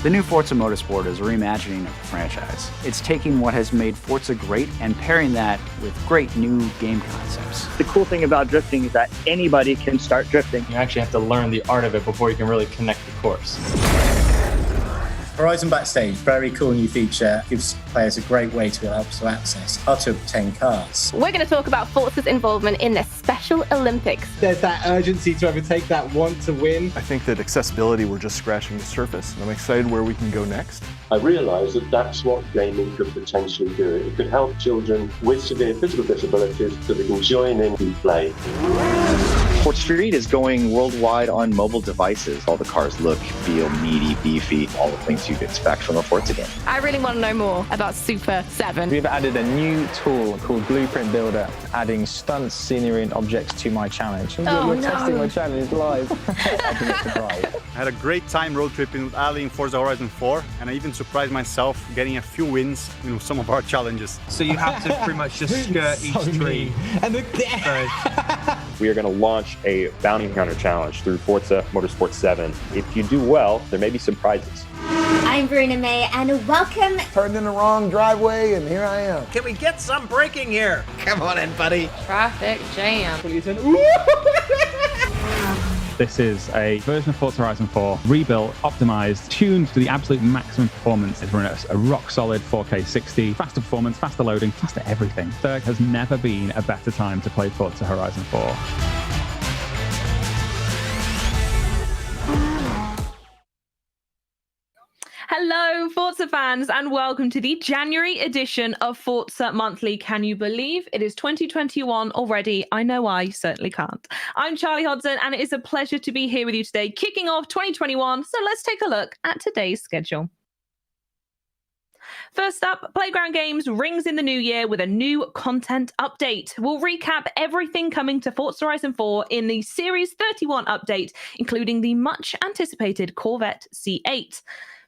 The new Forza Motorsport is a reimagining of the franchise. It's taking what has made Forza great and pairing that with great new game concepts. The cool thing about drifting is that anybody can start drifting. You actually have to learn the art of it before you can really connect the course. Horizon Backstage, very cool new feature, gives players a great way to help to access how to obtain cars. We're going to talk about Forza's involvement in the Special Olympics. There's that urgency to overtake, that want to win. I think that accessibility, we're just scratching the surface, and I'm excited where we can go next. I realised that that's what gaming could potentially do. It could help children with severe physical disabilities so they can join in and play. Forza Street is going worldwide on mobile devices. All the cars look, feel meaty, beefy, all the things you'd expect from a Forza game. I really want to know more about Super 7. We've added a new tool called Blueprint Builder, adding stunts, scenery, and objects to my challenge. Oh, You're testing my challenge live. I've been surprised. I had a great time road tripping with Ali in Forza Horizon 4, and I even surprised myself getting a few wins in some of our challenges. So you have to pretty much just skirt each tree. And we are going to launch a bounty hunter challenge through Forza Motorsport 7. If you do well, there may be some prizes. I'm Verena May, and welcome. Turned in the wrong driveway, and here I am. Can we get some braking here? Come on in, buddy. Traffic jam. This is a version of Forza Horizon 4, rebuilt, optimized, tuned to the absolute maximum performance. It's running a rock-solid 4K 60, faster performance, faster loading, faster everything. There has never been a better time to play Forza Horizon 4. Hello, Forza fans, and welcome to the January edition of Forza Monthly. Can you believe it is 2021 already? I know I certainly can't. I'm Charlie Hodson, and it is a pleasure to be here with you today, kicking off 2021. So let's take a look at today's schedule. First up, Playground Games rings in the new year with a new content update. We'll recap everything coming to Forza Horizon 4 in the Series 31 update, including the much anticipated Corvette C8.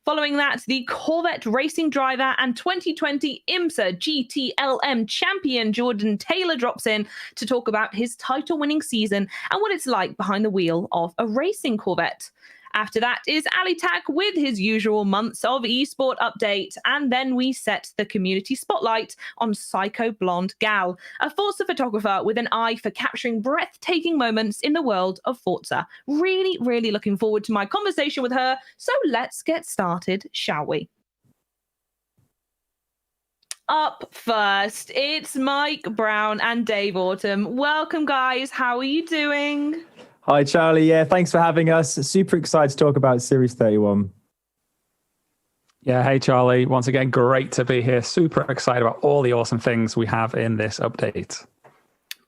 Following that, the Corvette Racing Driver and 2020 IMSA GTLM champion Jordan Taylor drops in to talk about his title-winning season and what it's like behind the wheel of a racing Corvette. After that is Ali Tak with his usual months of Esports update, and then we set the community spotlight on Psychoblondegal, a Forza photographer with an eye for capturing breathtaking moments in the world of Forza. Really, really looking forward to my conversation with her, so let's get started, shall we? Up first, it's Mike Brown and Dave Autumn. Welcome, guys. How are you doing? Hi, Charlie. Yeah, thanks for having us. Super excited to talk about Series 31. Yeah, hey, Charlie. Once again, great to be here. Super excited about all the awesome things we have in this update.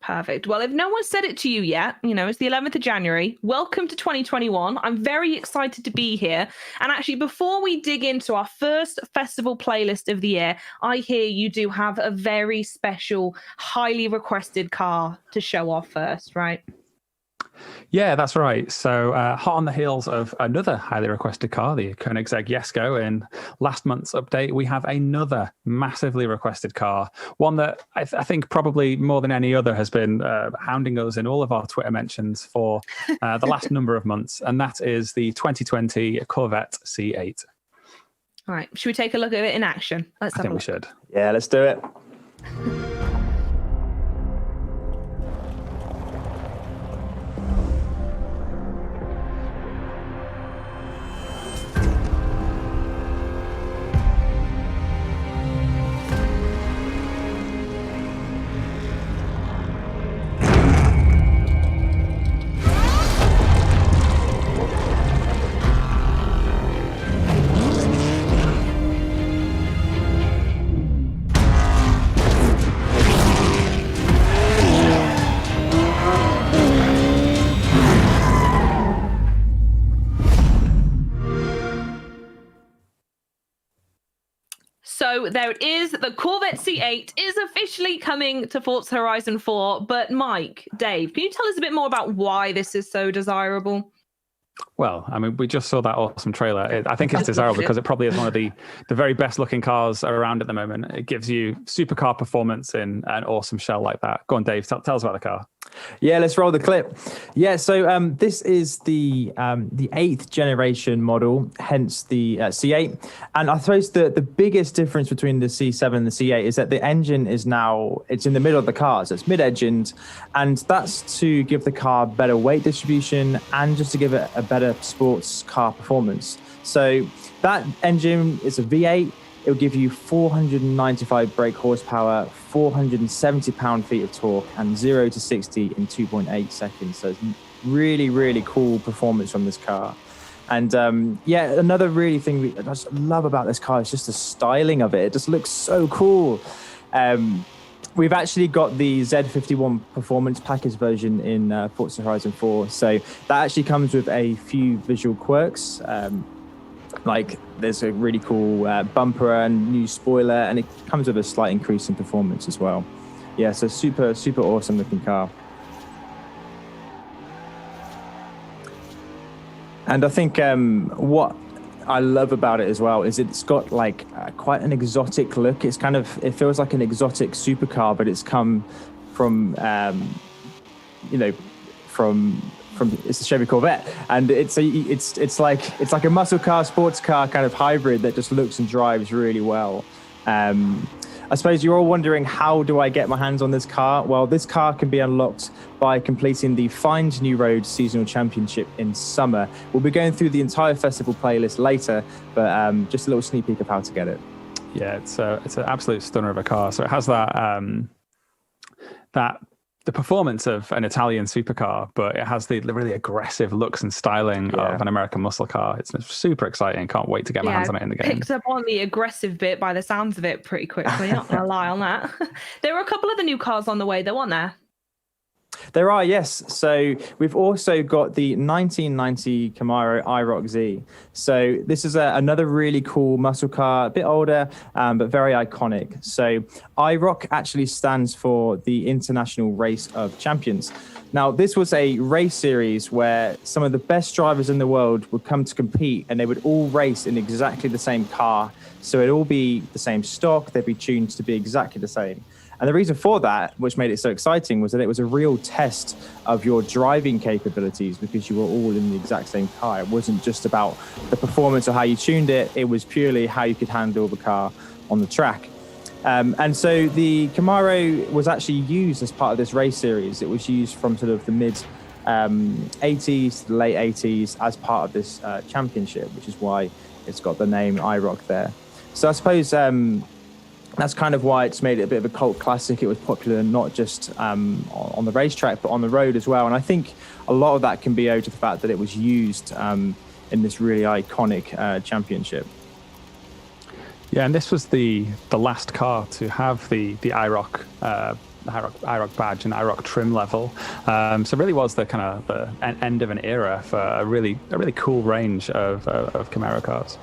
Perfect. Well, if no one said it to you yet, it's the 11th of January. Welcome to 2021. I'm very excited to be here. And actually, before we dig into our first festival playlist of the year, I hear you do have a very special, highly requested car to show off first, right? Yeah, that's right. So hot on the heels of another highly requested car, the Koenigsegg Jesko, in last month's update, we have another massively requested car, one that I think probably more than any other has been hounding us in all of our Twitter mentions for the last number of months, and that is the 2020 Corvette C8. All right, should we take a look at it in action? I think we should. Yeah, let's do it. So there it is. The Corvette C8 is officially coming to Forza Horizon 4. But Mike, Dave, can you tell us a bit more about why this is so desirable? Well, I mean, we just saw that awesome trailer. I think it's desirable because it probably is one of the very best looking cars around at the moment. It gives you supercar performance in an awesome shell like that. Go on, Dave, tell us about the car. Yeah, let's roll the clip. Yeah, so this is the 8th generation model, hence the C8. And I suppose the biggest difference between the C7 and the C8 is that the engine is now, it's in the middle of the car, so it's mid-engined, and that's to give the car better weight distribution and just to give it a better sports car performance. So that engine is a V8. It'll give you 495 brake horsepower, 470 pound-feet of torque, and 0 to 60 in 2.8 seconds. So it's really, really cool performance from this car. And yeah, another really thing I just love about this car is just the styling of it. It just looks so cool. We've actually got the Z51 Performance Package version in Forza Horizon 4. So that actually comes with a few visual quirks. Like there's a really cool bumper and new spoiler, and it comes with a slight increase in performance as well. Yeah, so super, super awesome looking car. And I think what I love about it as well is it's got like quite an exotic look. It's kind of, it feels like an exotic supercar, but it's come from, from it's a Chevy Corvette, and it's like a muscle car, sports car kind of hybrid that just looks and drives really well. I suppose you're all wondering, how do I get my hands on this car? Well, this car can be unlocked by completing the Find New Road Seasonal Championship in summer. We'll be going through the entire festival playlist later, but just a little sneak peek of how to get it. Yeah, it's an absolute stunner of a car. So it has the performance of an Italian supercar, but it has the really aggressive looks and styling of an American muscle car. It's super exciting. Can't wait to get my hands on it in the game. Picked up on the aggressive bit by the sounds of it pretty quickly. Not gonna lie on that. There were a couple of the new cars on the way, though, weren't there? There are, yes. So we've also got the 1990 Camaro IROC Z. So this is another really cool muscle car, a bit older, but very iconic. So IROC actually stands for the International Race of Champions. Now, this was a race series where some of the best drivers in the world would come to compete, and they would all race in exactly the same car. So it'd all be the same stock. They'd be tuned to be exactly the same. And the reason for that, which made it so exciting, was that it was a real test of your driving capabilities, because you were all in the exact same car. It wasn't just about the performance or how you tuned it. It was purely how you could handle the car on the track. And so the Camaro was actually used as part of this race series. It was used from sort of the mid 80s to the late 80s as part of this championship, which is why it's got the name IROC there. So I suppose that's kind of why it's made it a bit of a cult classic. It was popular not just on the racetrack, but on the road as well. And I think a lot of that can be owed to the fact that it was used in this really iconic championship. Yeah, and this was the last car to have the IROC IROC badge and IROC trim level. So it really was the kind of the end of an era for a really cool range of Camaro cars.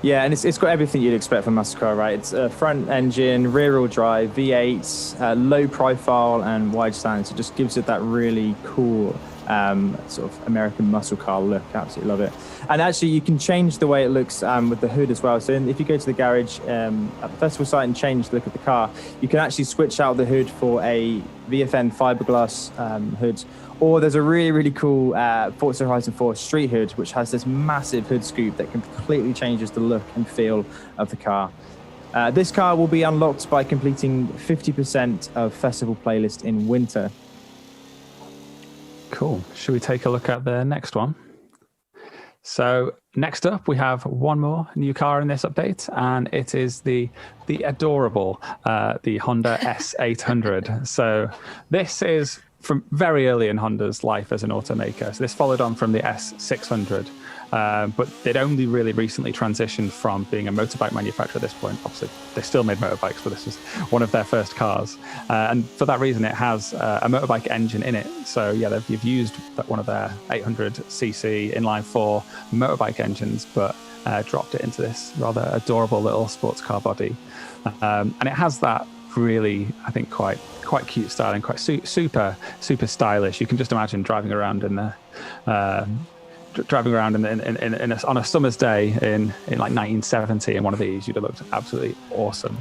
Yeah, and it's got everything you'd expect from a muscle car, right? It's a front engine, rear-wheel drive, V8, low profile and wide stand. So it just gives it that really cool sort of American muscle car look. Absolutely love it. And actually, you can change the way it looks with the hood as well. So if you go to the garage at the festival site and change the look of the car, you can actually switch out the hood for a VFN fiberglass hood. Or there's a really cool Forza Horizon 4 street hood, which has this massive hood scoop that completely changes the look and feel of the car. This car will be unlocked by completing 50% of festival playlist in winter. Cool. Should we take a look at the next one? So next up, we have one more new car in this update, and it is the adorable the Honda S800. So this is from very early in Honda's life as an automaker. So this followed on from the S600, but they'd only really recently transitioned from being a motorbike manufacturer at this point. Obviously, they still made motorbikes, but this was one of their first cars. And for that reason, it has a motorbike engine in it. So yeah, you've used one of their 800cc inline 4 motorbike engines, but dropped it into this rather adorable little sports car body. And it has that really, I think, quite cute styling, quite super stylish. You can just imagine driving around in the driving around on a summer's day in like 1970 in one of these, you'd have looked absolutely awesome.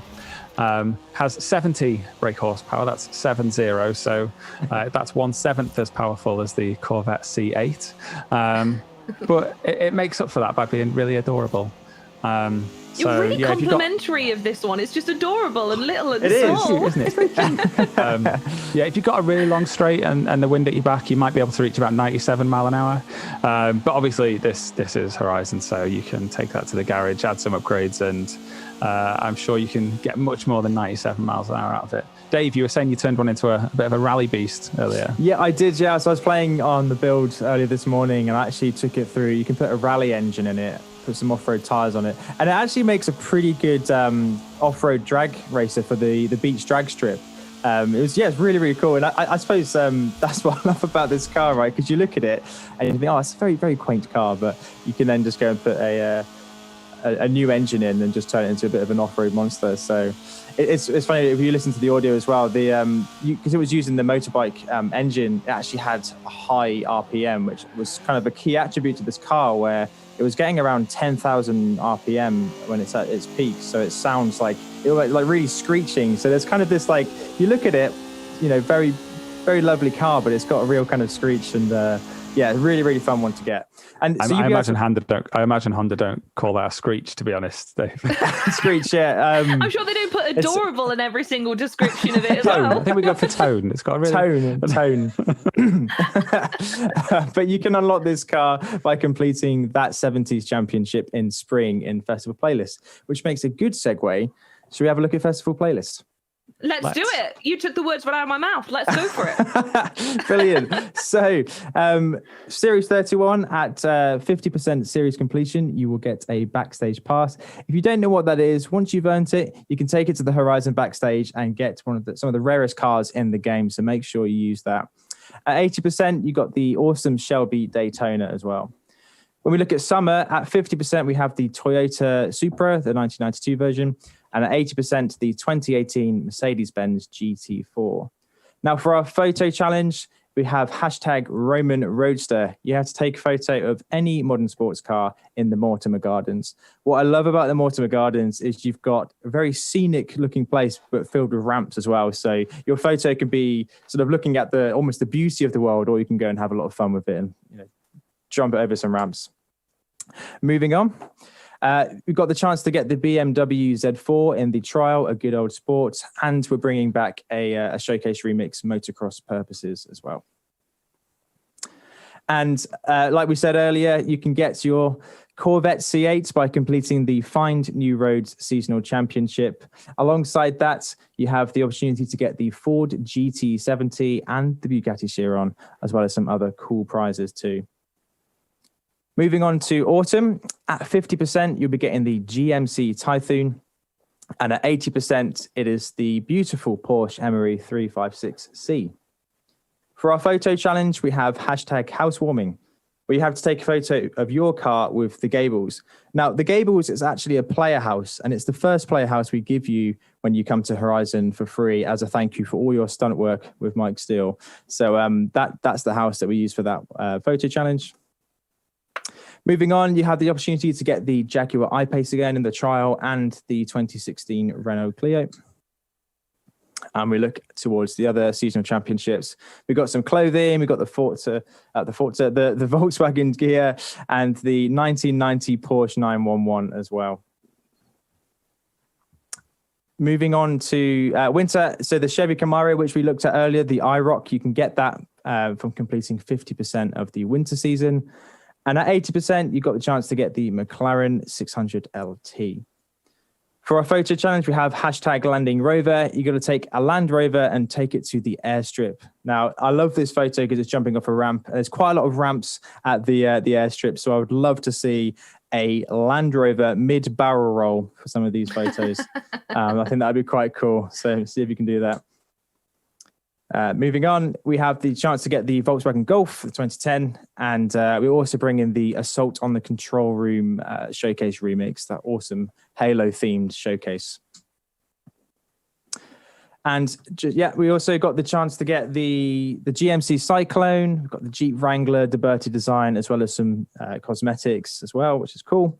Has 70 brake horsepower. That's 70. So that's 1/7 as powerful as the Corvette C8. But it makes up for that by being really adorable. You're really complimentary of this one. It's just adorable and little and It small. is, isn't it? Yeah, if you've got a really long straight and the wind at your back, you might be able to reach about 97 mile an hour. But obviously, this is Horizon, so you can take that to the garage, add some upgrades, and I'm sure you can get much more than 97 miles an hour out of it. Dave, you were saying you turned one into a bit of a rally beast earlier. Yeah, I did. Yeah, so I was playing on the build earlier this morning, and I actually took it through. You can put a rally engine in it, put some off-road tires on it, and it actually makes a pretty good off-road drag racer for the beach drag strip. It's really, really cool. And I suppose that's what I love about this car, right? Because you look at it and you think, oh, it's a very, very quaint car, but you can then just go and put a new engine in and just turn it into a bit of an off-road monster. So it's funny if you listen to the audio as well. Because it was using the motorbike engine, it actually had a high RPM, which was kind of a key attribute to this car, where it was getting around 10,000 RPM when it's at its peak. So it sounds like it was like really screeching. So there's kind of this, like, you look at it, very, very lovely car, but it's got a real kind of screech, and really, really fun one to get. And so I imagine Honda don't call that a screech, to be honest. Screech, yeah. I'm sure they don't put adorable in every single description of it as tone. well. I think we go for tone. It's got a really tone. But you can unlock this car by completing that 70s championship in spring in Festival Playlist, which makes a good segue. Should we have a look at Festival Playlist? Let's do it. You took the words right out of my mouth. Let's go for it. Brilliant. So, Series 31 at 50% series completion, you will get a backstage pass. If you don't know what that is, once you've earned it, you can take it to the Horizon backstage and get some of the rarest cars in the game. So make sure you use that. At 80%, you got the awesome Shelby Daytona as well. When we look at summer, at 50%, we have the Toyota Supra, the 1992 version. And at 80%, the 2018 Mercedes-Benz GT4. Now, for our photo challenge, we have #Roman Roadster. You have to take a photo of any modern sports car in the Mortimer Gardens. What I love about the Mortimer Gardens is you've got a very scenic looking place, but filled with ramps as well. So your photo can be sort of looking at almost the beauty of the world, or you can go and have a lot of fun with it and jump it over some ramps. Moving on. We've got the chance to get the BMW Z4 in the trial, a good old sport, and we're bringing back a showcase remix motocross purposes as well. And like we said earlier, you can get your Corvette C8 by completing the Find New Roads Seasonal Championship. Alongside that, you have the opportunity to get the Ford GT70 and the Bugatti Chiron, as well as some other cool prizes too. Moving on to autumn, at 50%, you'll be getting the GMC Typhoon. And at 80%, it is the beautiful Porsche Emery 356C. For our photo challenge, we have #housewarming, where you have to take a photo of your car with the Gables. Now, the Gables is actually a player house, and it's the first player house we give you when you come to Horizon for free as a thank you for all your stunt work with Mike Steele. So that's the house that we use for that photo challenge. Moving on, you have the opportunity to get the Jaguar I-Pace again in the trial and the 2016 Renault Clio. And we look towards the other seasonal championships. We've got some clothing. We've got the Forza, the Volkswagen gear, and the 1990 Porsche 911 as well. Moving on to winter. So the Chevy Camaro, which we looked at earlier, the IROC, you can get that from completing 50% of the winter season. And at 80%, you've got the chance to get the McLaren 600 LT. For our photo challenge, we have #Landing Rover. You've got to take a Land Rover and take it to the airstrip. Now, I love this photo because it's jumping off a ramp. There's quite a lot of ramps at the airstrip, so I would love to see a Land Rover mid-barrel roll for some of these photos. I think that would be quite cool. So see if you can do that. Moving on, we have the chance to get the Volkswagen Golf 2010, and we also bring in the Assault on the Control Room showcase remix, that awesome Halo-themed showcase. And we also got the chance to get the GMC Cyclone. We've got the Jeep Wrangler, the Bertie design, as well as some cosmetics as well, which is cool.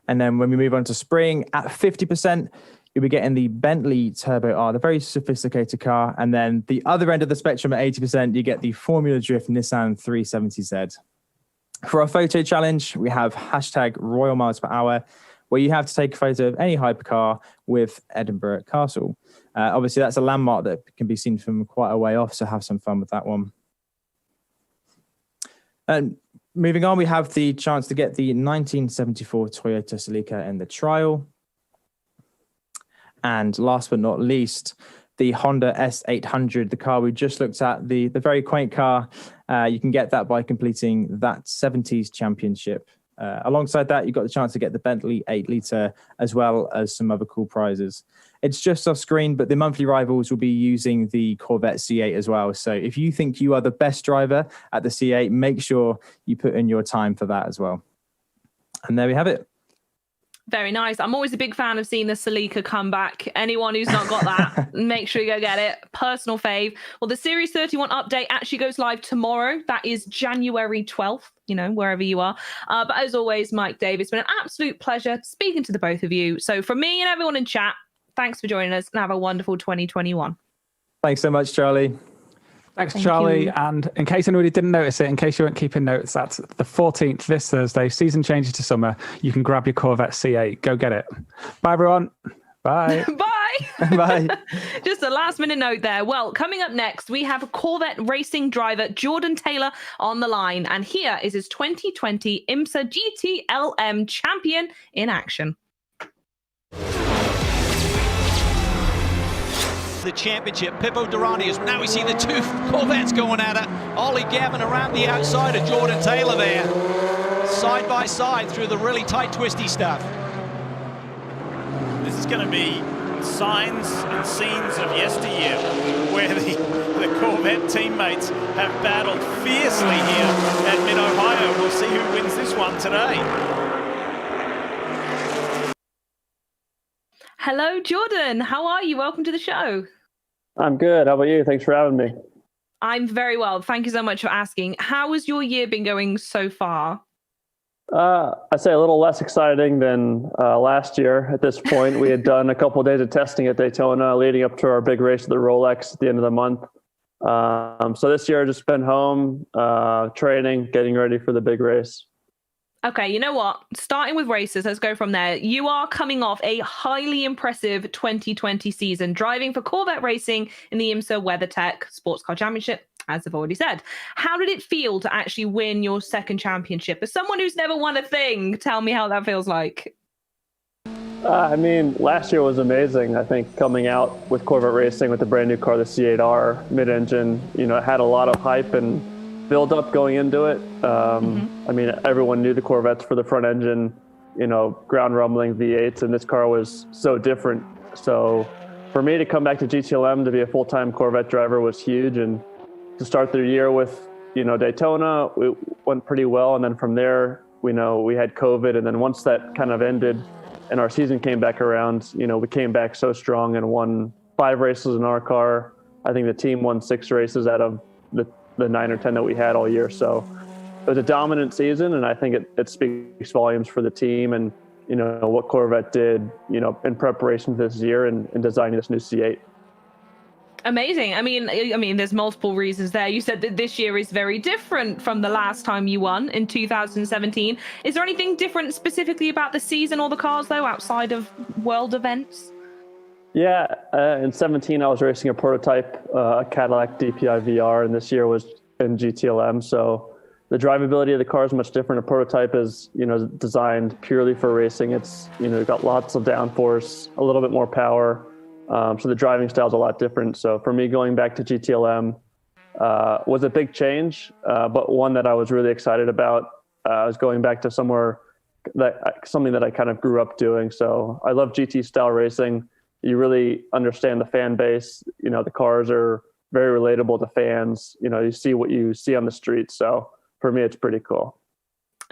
And then when we move on to spring, at 50%, you'll be getting the Bentley Turbo R, the very sophisticated car. And then the other end of the spectrum at 80%, you get the Formula Drift Nissan 370Z. For our photo challenge, we have hashtag Royal Miles Per Hour, where you have to take a photo of any hypercar with Edinburgh Castle. Obviously, that's a landmark that can be seen from quite a way off, so have some fun with that one. And moving on, we have the chance to get the 1974 Toyota Celica in the trial. And last but not least, the Honda S800, the car we just looked at, the very quaint car. You can get that by completing that 70s championship. Alongside that, you've got the chance to get the Bentley 8-litre, as well as some other cool prizes. It's just off screen, but the monthly rivals will be using the Corvette C8 as well. So if you think you are the best driver at the C8, make sure you put in your time for that as well. And there we have it. Very nice. I'm always a big fan of seeing the Celica come back. Anyone who's not got that, make sure you go get it. Personal fave. Well, the Series 31 update actually goes live tomorrow. That is January 12th, wherever you are. But as always, Mike, Dave, it's been an absolute pleasure speaking to the both of you. So from me and everyone in chat, thanks for joining us and have a wonderful 2021. Thanks so much, Charlie. Thanks, Thank Charlie. you. And in case anybody didn't notice it, in case you weren't keeping notes, that's the 14th, this Thursday. Season changes to summer. You can grab your Corvette C8. Go get it. Bye, everyone. Bye. Bye. Bye. Just a last minute note there. Well, coming up next, we have a Corvette Racing Driver, Jordan Taylor, on the line. And here is his 2020 IMSA GTLM champion in action. The championship. Pippo Durrani is now we see the two Corvettes going at it. Ollie Gavin around the outside of Jordan Taylor there. Side by side through the really tight twisty stuff. This is going to be signs and scenes of yesteryear where the Corvette teammates have battled fiercely here at Mid-Ohio. We'll see who wins this one today. Hello, Jordan. How are you? Welcome to the show. I'm good. How about you? Thanks for having me. I'm very well. Thank you so much for asking. How has your year been going so far? I'd say a little less exciting than last year at this point. We had done a couple of days of testing at Daytona leading up to our big race at the Rolex at the end of the month. So this year I've just been home, training, getting ready for the big race. Okay, you know what? Starting with races, let's go from there. You are coming off a highly impressive 2020 season, driving for Corvette Racing in the IMSA WeatherTech Sports Car Championship, as I've already said. How did it feel to actually win your second championship? As someone who's never won a thing, tell me how that feels like. Last year was amazing. I think coming out with Corvette Racing with the brand new car, the C8R mid-engine, it had a lot of hype and build up going into it. Everyone knew the Corvettes for the front engine, ground rumbling V8s, and this car was so different. So for me to come back to GTLM to be a full-time Corvette driver was huge, and to start the year with, Daytona, it went pretty well. And then from there, we had COVID. And then once that kind of ended and our season came back around, we came back so strong and won 5 races in our car. I think the team won 6 races out of the 9 or 10 that we had all year. So it was a dominant season, and I think it speaks volumes for the team and, what Corvette did, in preparation for this year and designing this new C8. Amazing. I mean, there's multiple reasons there. You said that this year is very different from the last time you won in 2017. Is there anything different specifically about the season or the cars, though, outside of world events? Yeah, in 17, I was racing a prototype, a Cadillac DPI VR, and this year was in GTLM. So the drivability of the car is much different. A prototype is, designed purely for racing. It's, got lots of downforce, a little bit more power. So the driving style is a lot different. So for me, going back to GTLM was a big change, but one that I was really excited about. I was going back to something that I kind of grew up doing. So I love GT style racing. You really understand the fan base. The cars are very relatable to fans. You see what you see on the street. So for me, it's pretty cool.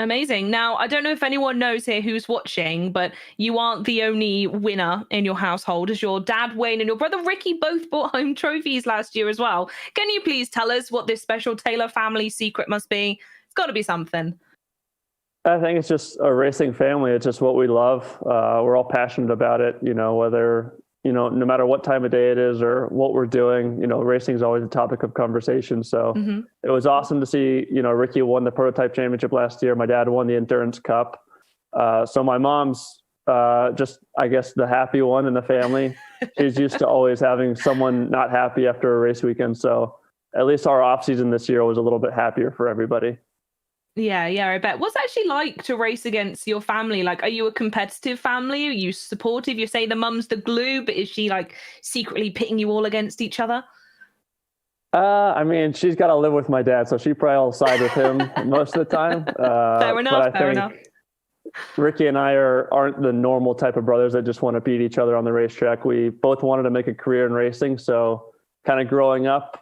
Amazing. Now, I don't know if anyone knows here who's watching, but you aren't the only winner in your household, as your dad, Wayne, and your brother, Ricky, both brought home trophies last year as well. Can you please tell us what this special Taylor family secret must be? It's got to be something. I think it's just a racing family. It's just what we love. We're all passionate about it, whether, no matter what time of day it is or what we're doing, racing is always a topic of conversation. So it was awesome to see, Ricky won the prototype championship last year. My dad won the endurance cup. So my mom's just, I guess, the happy one in the family. She's used to always having someone not happy after a race weekend. So at least our off season this year was a little bit happier for everybody. Yeah, I bet. What's it actually like to race against your family? Like, are you a competitive family? Are you supportive? You say the mum's the glue, but is she like secretly pitting you all against each other? I mean, she's got to live with my dad, so she probably will side with him most of the time. Fair enough. Ricky and I aren't the normal type of brothers that just want to beat each other on the racetrack. We both wanted to make a career in racing, so kind of growing up,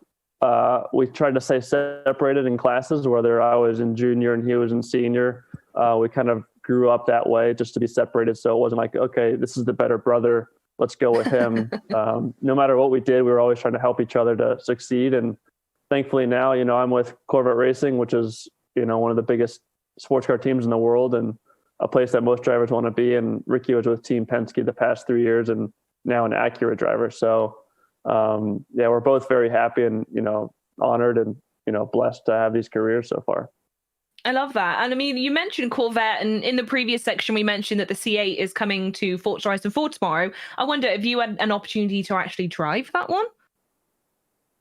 we tried to stay separated in classes, whether I was in junior and he was in senior. We kind of grew up that way just to be separated. So it wasn't like, okay, this is the better brother, let's go with him. No matter what we did, we were always trying to help each other to succeed. And thankfully now, I'm with Corvette Racing, which is, one of the biggest sports car teams in the world and a place that most drivers want to be. And Ricky was with Team Penske the past 3 years and now an Acura driver. So we're both very happy and, honored and, blessed to have these careers so far. I love that. And I mean, you mentioned Corvette, and in the previous section, we mentioned that the C8 is coming to Forza Horizon 4 tomorrow. I wonder if you had an opportunity to actually drive that one?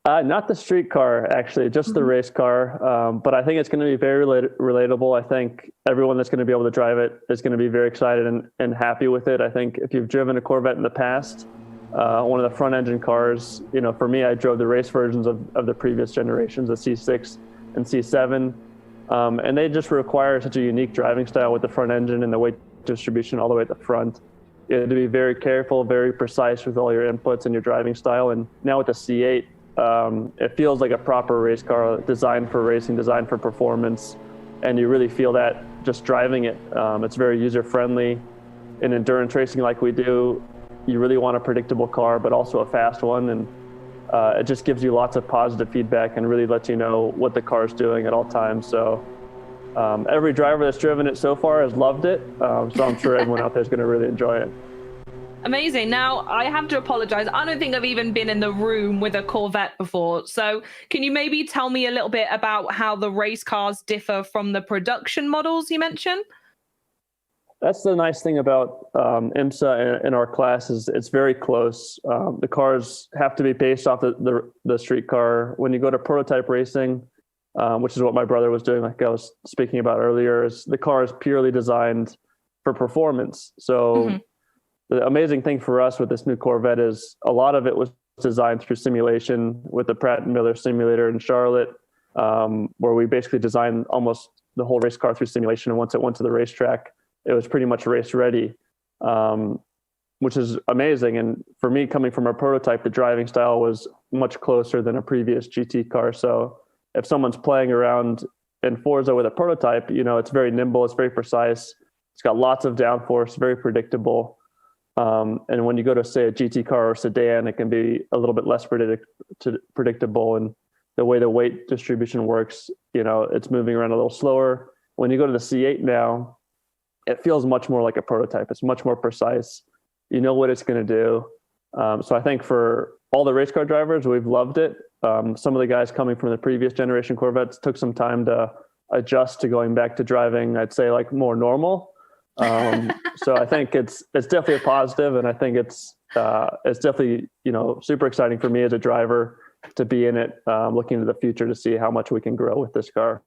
Not the street car, actually, just the race car. But I think it's going to be very relatable. I think everyone that's going to be able to drive it is going to be very excited and happy with it. I think if you've driven a Corvette in the past, one of the front engine cars, for me, I drove the race versions of the previous generations, the C6 and C7. And they just require such a unique driving style with the front engine and the weight distribution all the way at the front. You have to be very careful, very precise with all your inputs and your driving style. And now with the C8, it feels like a proper race car designed for racing, designed for performance. And you really feel that just driving it. It's very user-friendly. In endurance racing like we do, you really want a predictable car, but also a fast one. And it just gives you lots of positive feedback and really lets you know what the car is doing at all times. So every driver that's driven it so far has loved it. So I'm sure everyone out there is going to really enjoy it. Amazing. Now, I have to apologize. I don't think I've even been in the room with a Corvette before. So can you maybe tell me a little bit about how the race cars differ from the production models you mentioned? That's the nice thing about IMSA in our class is it's very close. The cars have to be based off the street car. When you go to prototype racing, which is what my brother was doing, like I was speaking about earlier, is the car is purely designed for performance. So the amazing thing for us with this new Corvette is a lot of it was designed through simulation with the Pratt & Miller simulator in Charlotte, where we basically designed almost the whole race car through simulation. And once it went to the racetrack, it was pretty much race ready, which is amazing. And for me, coming from a prototype, the driving style was much closer than a previous GT car. So if someone's playing around in Forza with a prototype, it's very nimble, it's very precise. It's got lots of downforce, very predictable. And when you go to, say, a GT car or sedan, it can be a little bit less predictable. And the way the weight distribution works, it's moving around a little slower. When you go to the C8 now, it feels much more like a prototype. It's much more precise. You know what it's going to do. So I think for all the race car drivers, we've loved it. Some of the guys coming from the previous generation Corvettes took some time to adjust to going back to driving, I'd say, like more normal. So I think it's definitely a positive, and I think it's definitely super exciting for me as a driver to be in it, looking to the future to see how much we can grow with this car.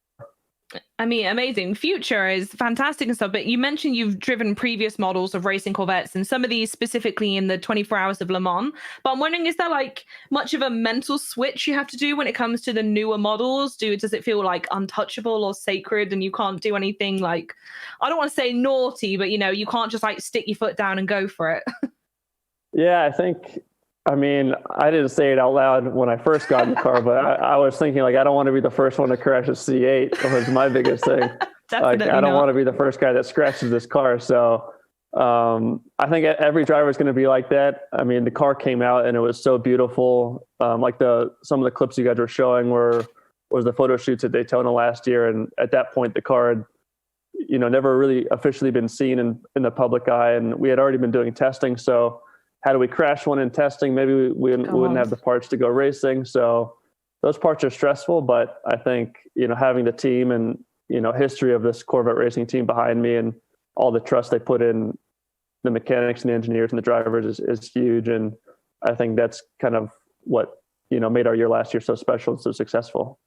I mean, amazing. Future is fantastic and stuff, but you mentioned you've driven previous models of racing Corvettes, and some of these specifically in the 24 Hours of Le Mans. But I'm wondering, is there like much of a mental switch you have to do when it comes to the newer models? Does it feel like untouchable or sacred and you can't do anything like, I don't want to say naughty, but you can't just like stick your foot down and go for it? Yeah, I didn't say it out loud when I first got in the car, but I was thinking, like, I don't want to be the first one to crash a C8. That was my biggest thing. Definitely I don't not. want to be the first guy that scratches this car. So I think every driver is going to be like that. I mean, the car came out and it was so beautiful. Like some of the clips you guys were showing was the photo shoots at Daytona last year. And at that point, the car had, never really officially been seen in the public eye. And we had already been doing testing. So how do we crash one in testing? Maybe we wouldn't have the parts to go racing. So those parts are stressful, but I think, having the team and, history of this Corvette racing team behind me and all the trust they put in the mechanics and the engineers and the drivers is huge. And I think that's kind of what, made our year last year so special and so successful.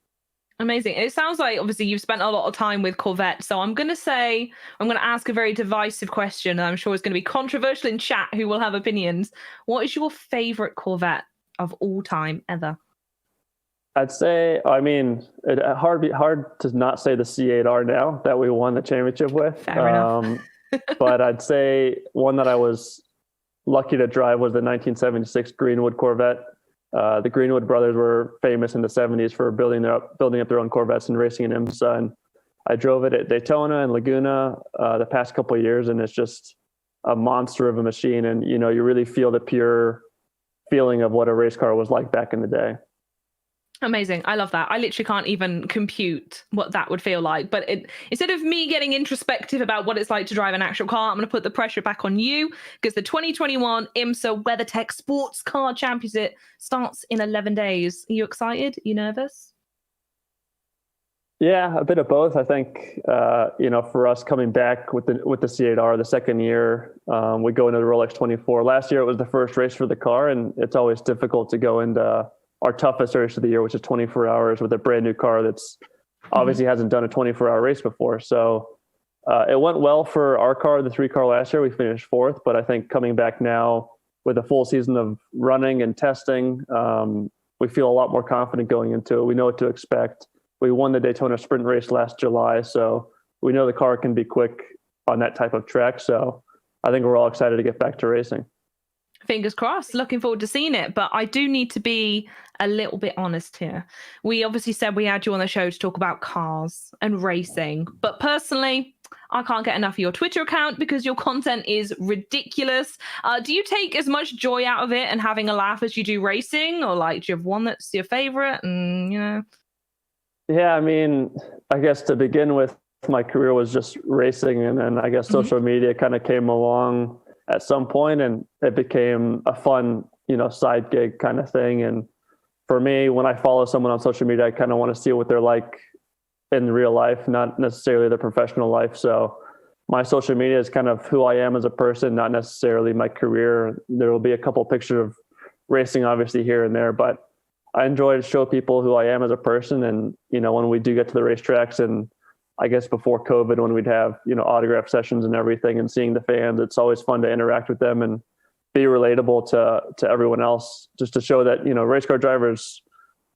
Amazing. It sounds like obviously you've spent a lot of time with Corvette. So I'm going to ask a very divisive question. And I'm sure it's going to be controversial in chat who will have opinions. What is your favorite Corvette of all time ever? I'd say, it's hard to not say the C8R now that we won the championship with. Fair enough. But I'd say one that I was lucky to drive was the 1976 Greenwood Corvette. The Greenwood brothers were famous in the 70s for building up their own Corvettes and racing in IMSA. And I drove it at Daytona and Laguna the past couple of years, and it's just a monster of a machine. And, you really feel the pure feeling of what a race car was like back in the day. Amazing. I love that. I literally can't even compute what that would feel like. But instead of me getting introspective about what it's like to drive an actual car, I'm going to put the pressure back on you because the 2021 IMSA WeatherTech Sports Car Championship starts in 11 days. Are you excited? Are you nervous? Yeah, a bit of both. I think, for us coming back with the C8R, the second year, we go into the Rolex 24. Last year, it was the first race for the car, and it's always difficult to go into our toughest race of the year, which is 24 hours with a brand new car that's obviously hasn't done a 24-hour race before. So it went well for our car, the 3 car last year. We finished 4th, but I think coming back now with a full season of running and testing, we feel a lot more confident going into it. We know what to expect. We won the Daytona sprint race last July, so we know the car can be quick on that type of track. So I think we're all excited to get back to racing. Fingers crossed. Looking forward to seeing it. But I do need to be a little bit honest here. We obviously said we had you on the show to talk about cars and racing. But personally, I can't get enough of your Twitter account because your content is ridiculous. Do you take as much joy out of it and having a laugh as you do racing? Or do you have one that's your favorite? And, Yeah, I guess to begin with, my career was just racing. And then I guess social media kind of came along at some point, and it became a fun, side gig kind of thing. And for me, when I follow someone on social media, I kind of want to see what they're like in real life, not necessarily their professional life. So my social media is kind of who I am as a person, not necessarily my career. There will be a couple pictures of racing, obviously, here and there, but I enjoy to show people who I am as a person. And, when we do get to the racetracks, and I guess before COVID, when we'd have, autograph sessions and everything and seeing the fans, it's always fun to interact with them and be relatable to everyone else, just to show that, race car drivers,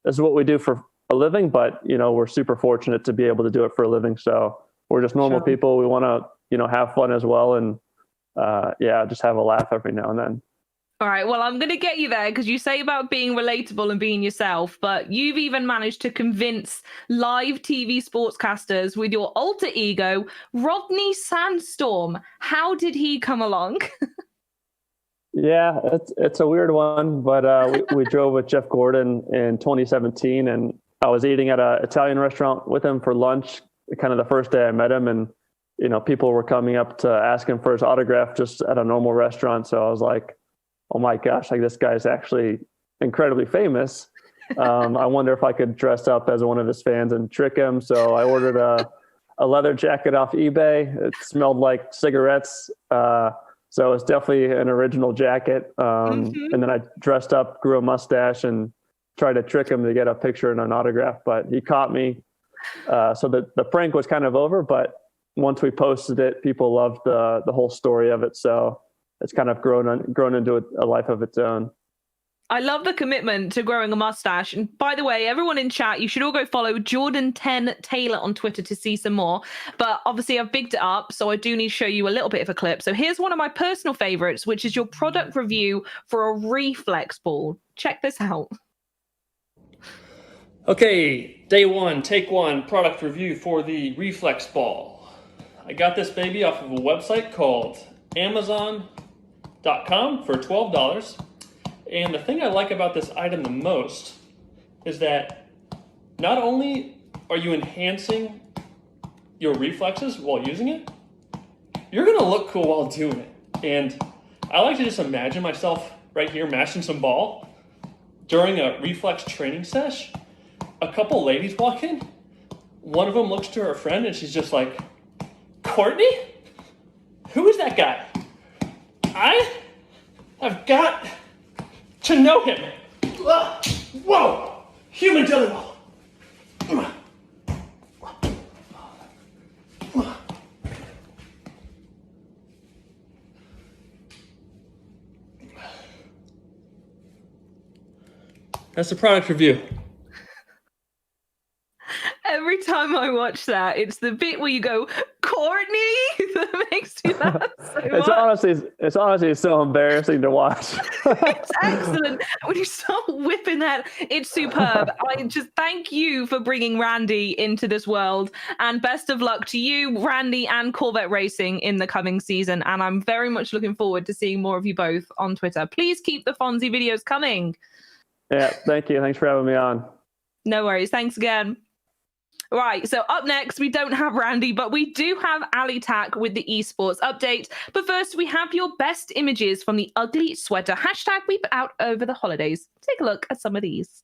this is what we do for a living, but, we're super fortunate to be able to do it for a living. So we're just normal people. We want to, have fun as well. And just have a laugh every now and then. All right, well, I'm going to get you there because you say about being relatable and being yourself, but you've even managed to convince live TV sportscasters with your alter ego, Rodney Sandstorm. How did he come along? Yeah, it's a weird one, but we drove with Jeff Gordon in 2017, and I was eating at an Italian restaurant with him for lunch, kind of the first day I met him, and people were coming up to ask him for his autograph just at a normal restaurant. So I was like, oh my gosh, this guy's actually incredibly famous. I wonder if I could dress up as one of his fans and trick him. So I ordered a leather jacket off eBay. It smelled like cigarettes. So it's definitely an original jacket. And then I dressed up, grew a mustache, and tried to trick him to get a picture and an autograph, but he caught me. So the prank was kind of over, but once we posted it, people loved the whole story of it. So it's kind of grown into a life of its own. I love the commitment to growing a mustache. And by the way, everyone in chat, you should all go follow Jordan10 Taylor on Twitter to see some more. But obviously I've bigged it up, so I do need to show you a little bit of a clip. So here's one of my personal favorites, which is your product review for a reflex ball. Check this out. Okay, day one, take one, product review for the reflex ball. I got this baby off of a website called Amazon.com for $12. And the thing I like about this item the most is that not only are you enhancing your reflexes while using it, you're gonna look cool while doing it. And I like to just imagine myself right here mashing some ball during a reflex training sesh. A couple ladies walk in, one of them looks to her friend and she's just like, Courtney? Who is that guy? I have got to know him. Whoa! Human dilemma. That's the product review. Every time I watch that, it's the bit where you go, Courtney, that makes me laugh so much. It's honestly so embarrassing to watch. It's excellent. When you start whipping that, it's superb. I just thank you for bringing Randy into this world, and best of luck to you, Randy, and Corvette Racing in the coming season. And I'm very much looking forward to seeing more of you both on Twitter. Please keep the Fonzie videos coming. Yeah, thank you. Thanks for having me on. No worries. Thanks again. Right, so up next, we don't have Randy, but we do have Ali Tak with the esports update. But first, we have your best images from the ugly sweater hashtag we put out over the holidays. Take a look at some of these.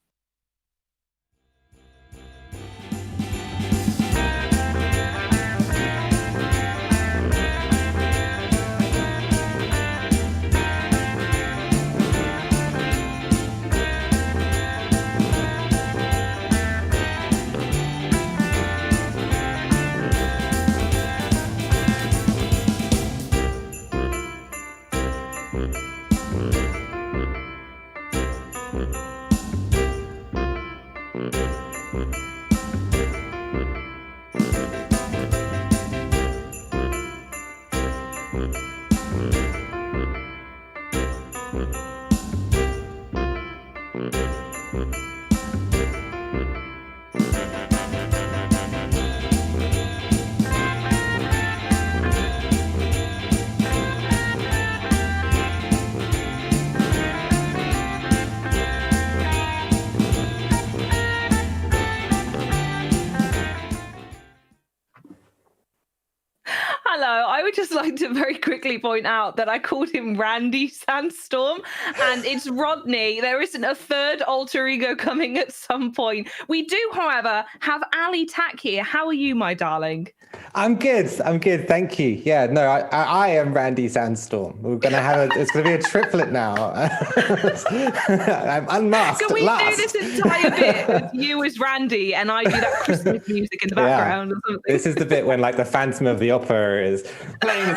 Hello, I would just like to very quickly point out that I called him Randy Sandstorm, and it's Rodney. There isn't a third alter ego coming at some point. We do, however, have Ali Tak here. How are you, my darling? I'm good. Thank you. Yeah, no, I am Randy Sandstorm. We're gonna have it's gonna be a triplet now. I'm unmasked. Can we at last. do this entire bit with you as Randy and I do that Christmas music in the background or something? This is the bit when like the Phantom of the Opera is playing.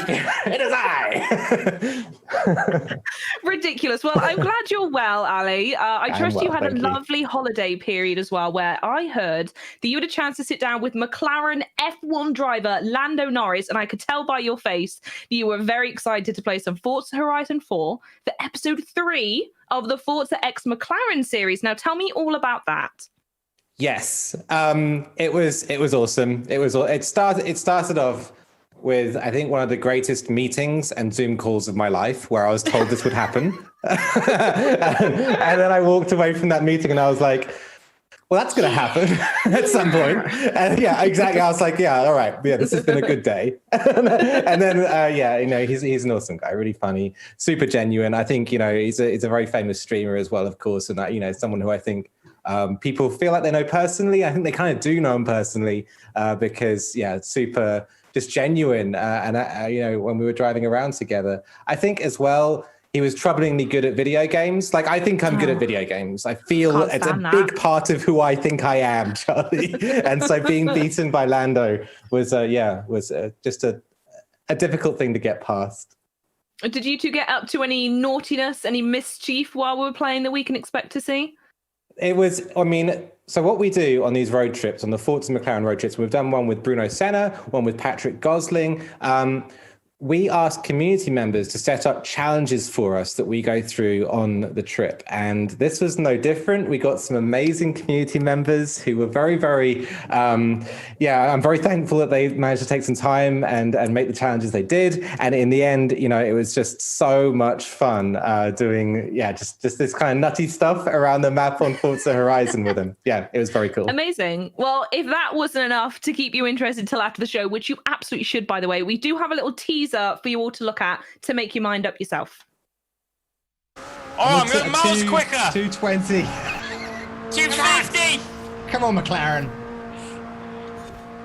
It is I. Ridiculous. Well, I'm glad you're well, Ali. I trust you had a lovely holiday period as well, where I heard that you had a chance to sit down with McLaren F1 driver Lando Norris, and I could tell by your face that you were very excited to play some Forza Horizon 4 for episode 3 of the Forza X McLaren series. Now, tell me all about that. Yes, it was awesome. It started off with, I think, one of the greatest meetings and Zoom calls of my life, where I was told this would happen. and then I walked away from that meeting and I was like, well, that's going to happen at some point. And yeah, exactly. I was like, yeah, all right. Yeah, this has been a good day. and then, yeah, he's an awesome guy, really funny, super genuine. I think, he's a very famous streamer as well, of course. And, someone who I think people feel like they know personally. I think they kind of do know him personally because, yeah, super just genuine. And when we were driving around together, I think as well, he was troublingly good at video games. Like, I think I'm good at video games. I feel it's a big part of who I think I am, Charlie. And so being beaten by Lando was just a difficult thing to get past. Did you two get up to any naughtiness, any mischief while we were playing that we can expect to see? It was, so what we do on these road trips, on the Forza McLaren road trips, we've done one with Bruno Senna, one with Patrick Gosling. we asked community members to set up challenges for us that we go through on the trip. And this was no different. We got some amazing community members who were very, very, I'm very thankful that they managed to take some time and make the challenges they did. And in the end, it was just so much fun doing, just this kind of nutty stuff around the map on Forza Horizon with them. Yeah, it was very cool. Amazing. Well, if that wasn't enough to keep you interested till after the show, which you absolutely should, by the way, we do have a little teaser for you all to look at to make your mind up yourself. Oh, I'm going miles quicker. 220. 250. Come on, McLaren.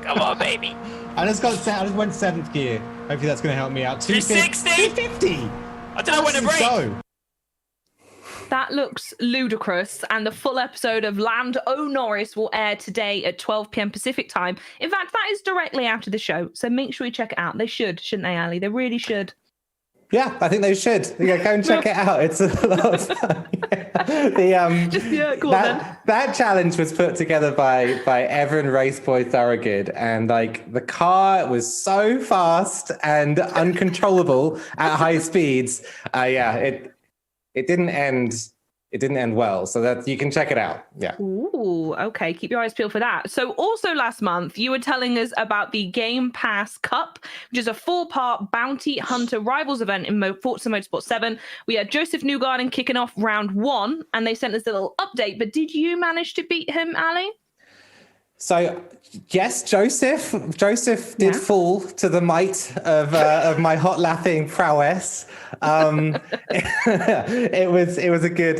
Come on, baby. I just went 7th gear. Hopefully that's going to help me out. 260. 250. I don't know when to break. Go. That looks ludicrous, and the full episode of Land O' Norris will air today at 12 p.m. Pacific time. In fact, that is directly after the show, so make sure you check it out. They should, shouldn't they, Ali? They really should. Yeah, I think they should. Yeah, go and check it out. It's a lot of fun. That challenge was put together by Evan Raceboy Thorogood, and the car was so fast and uncontrollable at high speeds. It didn't end. It didn't end well, so that you can check it out. Yeah. Ooh, okay. Keep your eyes peeled for that. So also last month, you were telling us about the Game Pass Cup, which is a 4-part bounty hunter rivals event in Forza Motorsport 7. We had Joseph Newgarden kicking off round 1, and they sent us a little update. But did you manage to beat him, Ali? So yes, Joseph did fall to the might of my hot lapping prowess. It was a good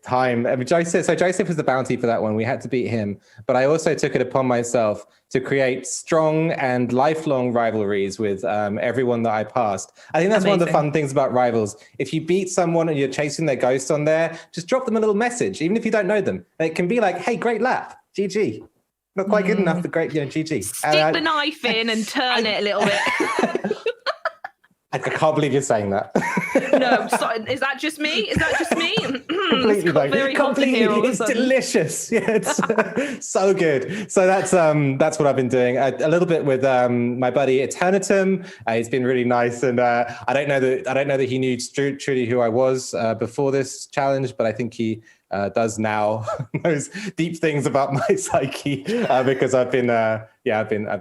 time. I mean, Joseph was the bounty for that one. We had to beat him, but I also took it upon myself to create strong and lifelong rivalries with everyone that I passed. I think that's one of the fun things about rivals. If you beat someone and you're chasing their ghost on there, just drop them a little message, even if you don't know them. It can be like, "Hey, great lap, GG." Not quite good enough, but great, GG. Stick the knife in and turn it a little bit. I can't believe you're saying that. No, sorry, is that just me? Completely, very hot in here all of a it's sudden. delicious. Yeah, it's so good. So that's what I've been doing. A little bit with my buddy Eternitum. He's been really nice, and I don't know that he knew truly who I was before this challenge, but I think he does now. Knows deep things about my psyche because I've been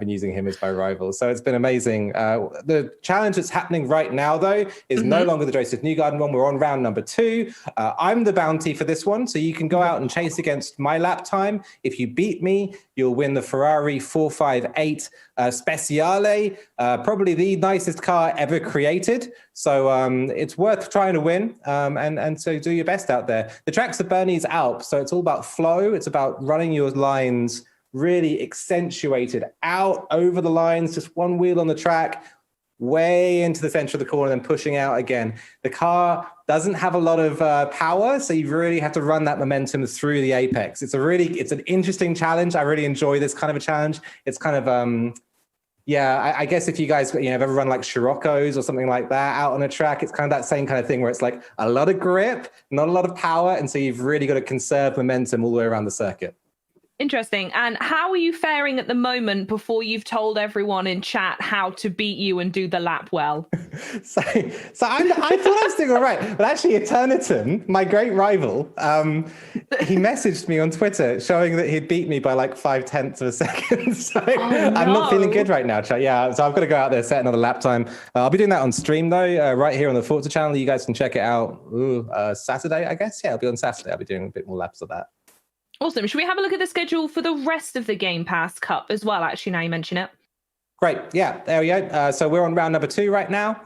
using him as my rival. So it's been amazing. The challenge that's happening right now, though, is no longer the Joseph Newgarden one. We're on round number 2. I'm the bounty for this one, so you can go out and chase against my lap time. If you beat me, you'll win the Ferrari 458 Speciale, probably the nicest car ever created. So it's worth trying to win, and so do your best out there. The track's the Bernese Alps, so it's all about flow. It's about running your lines really accentuated out over the lines, just one wheel on the track, way into the center of the corner, then pushing out again. The car doesn't have a lot of power, so you really have to run that momentum through the apex. It's an interesting challenge. I really enjoy this kind of a challenge. It's kind of I guess if you guys have ever run like Scirocco's or something like that out on a track, it's kind of that same kind of thing where it's like a lot of grip, not a lot of power, and so you've really got to conserve momentum all the way around the circuit. Interesting. And how are you faring at the moment before you've told everyone in chat how to beat you and do the lap well? So I thought I was doing all right, but actually Eternitum, my great rival, he messaged me on Twitter showing that he'd beat me by like 0.5 of a second. So I'm not feeling good right now, chat. Yeah, so I've got to go out there, set another lap time. I'll be doing that on stream though, right here on the Forza channel. You guys can check it out Saturday, I guess. Yeah, it'll be on Saturday. I'll be doing a bit more laps of that. Awesome. Should we have a look at the schedule for the rest of the Game Pass Cup as well, actually, now you mention it? Great. Yeah, there we go. So we're on round number 2 right now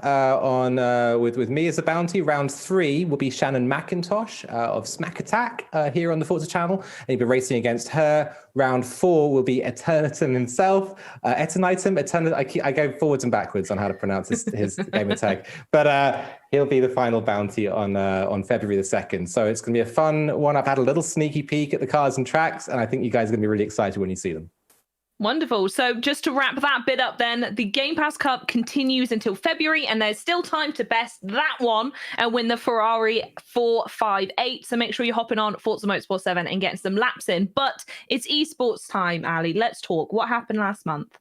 with me as a bounty. Round 3 will be Shannon McIntosh of Smack Attack here on the Forza channel. And you'll be racing against her. Round 4 will be Eternitum himself. Eternitum. I go forwards and backwards on how to pronounce his gamer tag. But he'll be the final bounty on February the 2nd. So it's going to be a fun one. I've had a little sneaky peek at the cars and tracks, and I think you guys are going to be really excited when you see them. Wonderful. So just to wrap that bit up then, the Game Pass Cup continues until February, and there's still time to best that one and win the Ferrari 458. So make sure you're hopping on Forza Motorsport 7 and getting some laps in. But it's esports time, Ali. Let's talk. What happened last month?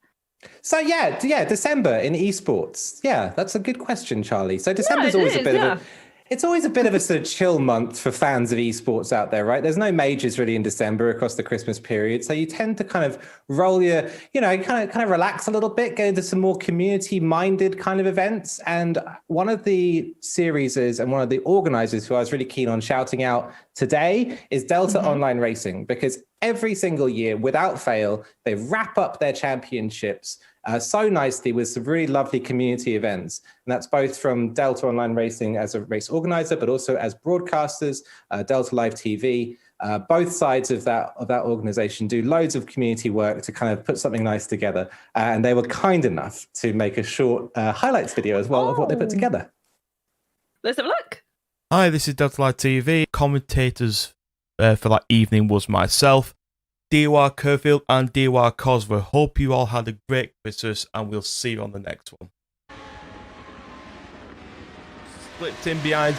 So yeah, December in esports. Yeah, that's a good question, Charlie. So December's always a bit of a it's always a bit of a sort of chill month for fans of esports out there, right? There's no majors really in December across the Christmas period. So you tend to kind of roll your, kind of relax a little bit, go to some more community-minded kind of events. And one of the series and one of the organizers who I was really keen on shouting out today is Delta Online Racing, because every single year, without fail, they wrap up their championships so nicely with some really lovely community events. And that's both from Delta Online Racing as a race organizer, but also as broadcasters, Delta Live TV. Both sides of that organization do loads of community work to kind of put something nice together. And they were kind enough to make a short highlights video as well of what they put together. Let's have a look. Hi, this is Delta Live TV. Commentators for that evening was myself, DY Kerfield and DY Cosver. Hope you all had a great Christmas, and we'll see you on the next one. Slipped in behind